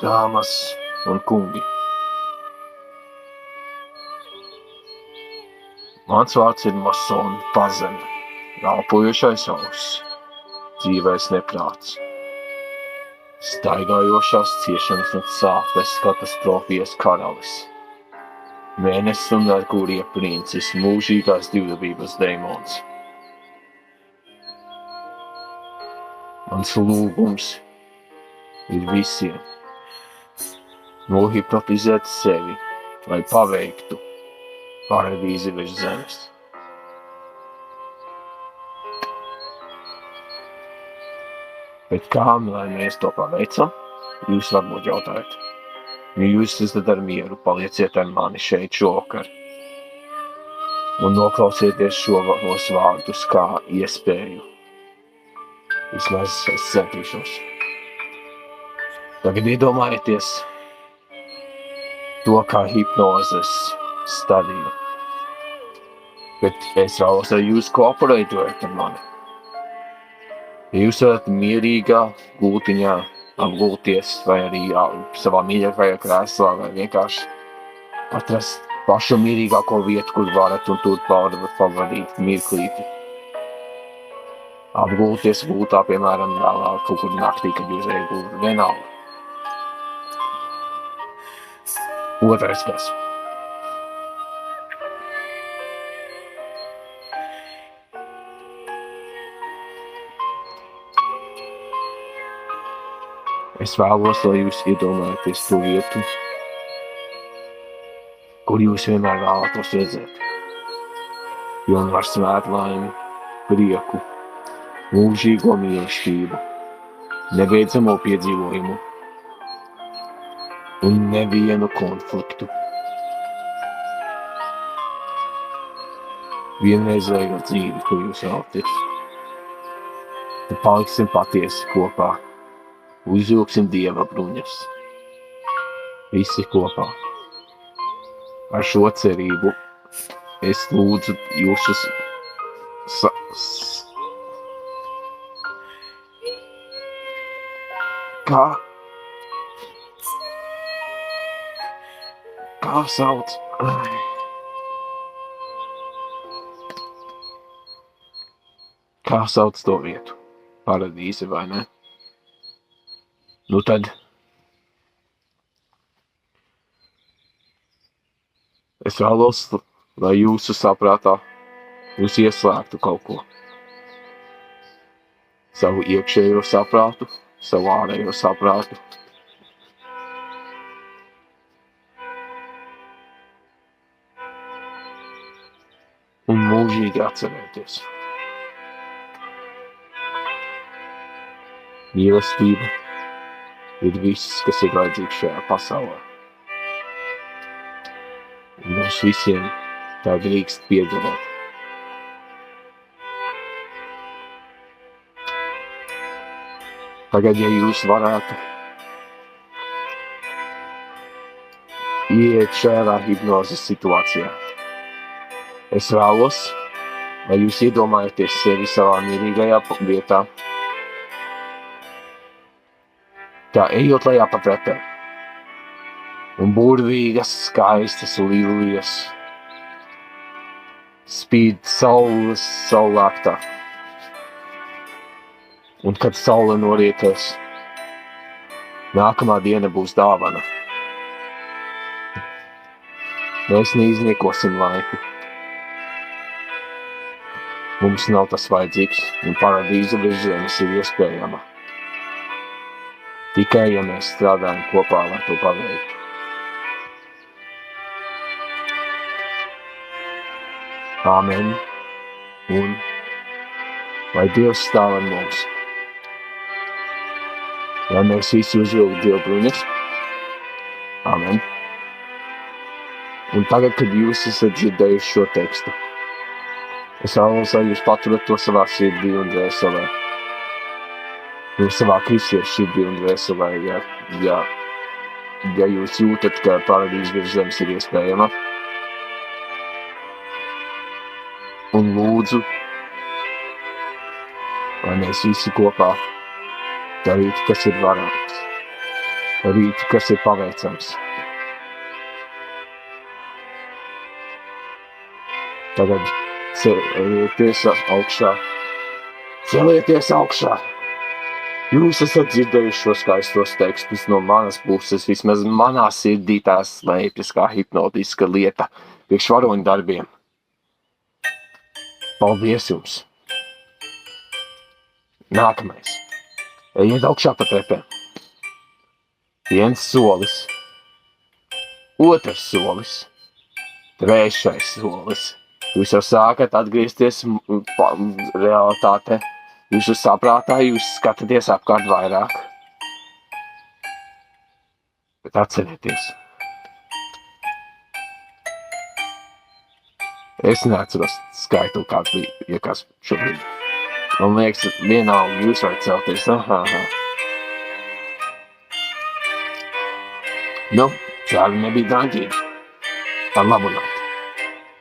Dāmas un kungi, mans vārds ir Masona Pazeme, elpojošais auss, dzīvais neprāts, staigājošās ciešanas un sāpes katastrofijas karalis, Mēnesis un Merkūrija princis, mūžīgās divdabības deimons. Mans lūgums ir visiem nohipnotizēt sevi, lai paveiktu paradīzi virs zemes. Bet kā lai mēs to paveicam? Jūs varbūt jautājat. Jūs esat ar mieru, palieciet ar mani šeit šovakar un noklausieties šos vārdus kā iespēju. Vismaz es centīšos. Tagad iedomājieties to kā hipnozes stadiju. Bet es vēlos, lai jūs kooperējat ar mani. Ja jūs varat mierīgā gultiņā apgulties vai arī savā mīļākajā krēslā vai vienkārši atrast pašu mierīgāko vietu, kur varat un tur pavadīt mirklīti. Apgulties gultā, piemēram, vēlāk kaut kur naktī, kad jūs ejat gultā vienalga. Otrais kas. Es vēlos, lai jūs iedomājaties to vietu, kur jūs vienmēr vēlētos redzēt. Pilnvar svētlaimi, prieku, mūžīgo mīlestību, nebeidzamo piedzīvojumu un nevienu konfliktu. Vienreizējo dzīvi, ko jūs vēlaties. Tad paliksim patiesi kopā. Uzvilksim Dieva bruņas. Visi kopā. Ar šo cerību es lūdzu jūsu Kā sauc? Kā sauc to vietu? Paradīze, vai ne? Nu tad es vēlos, lai jūsu saprātā jūs ieslēgtu kaut ko. Savu iekšējo saprātu, savu ārējo saprātu. Un mūžīgi atcerēties. Mīlestība ir viss, kas ir vajadzīgs šajā pasaulē. Un mums visiem tā drīkst piederēt. Tagad, ja jūs varētu ieiet šajā hipnozes situācijā, es vēlos, lai jūs iedomājaties sevi savā mierīgajā vietā, tā ejot lejā pa trepēm, un burvīgas, skaistas lilijas spīd saules saulēktā. Un kad saule norietēs, nākamā diena būs dāvana. Mēs neizniekosim laiku. Mums nav tas vajadzīgs, un paradīze virs zemes ir iespējama. Tikai, ja mēs strādājam kopā, lai to paveiktu. Āmen. Un lai Dievs stāv ar mums. Lai mēs visi uzvilktu Dieva bruņas. Āmen. Un tagad, kad jūs esat dzirdējuši šo tekstu, es vēlos, lai jūs paturat to savā sirdī un dvēselē. Nu, savā kristiešu sirdī un dvēselē, ja jūs jūtat, ka paradīze virs zemes ir iespējama. Un lūdzu, lai mēs visi kopā darītu, kas ir varāms. rīti, kas ir paveicams. Tagad celieties augšā. Celieties augšā. Jūs esat dzirdējuši šo skaistos tekstus no manas puses, vismaz manā sirdī tās slēpjas kā hipnotiska lieta priekš varoņu darbiem. Paldies jums! Nākamais. Ejiet augšā pa trepēm. 1 solis. 2 solis. 3 solis. Jūs jau sākat atgriezties realitātē. Jūsu saprātā jūs skatāties apkārt vairāk. Bet atcerieties. Es neatceros skaitu, kāds bija iekas šobrīd. Man liekas, vienalga jūs varat celties. Nu, čāli nebija draņķīgi. Par labu nav.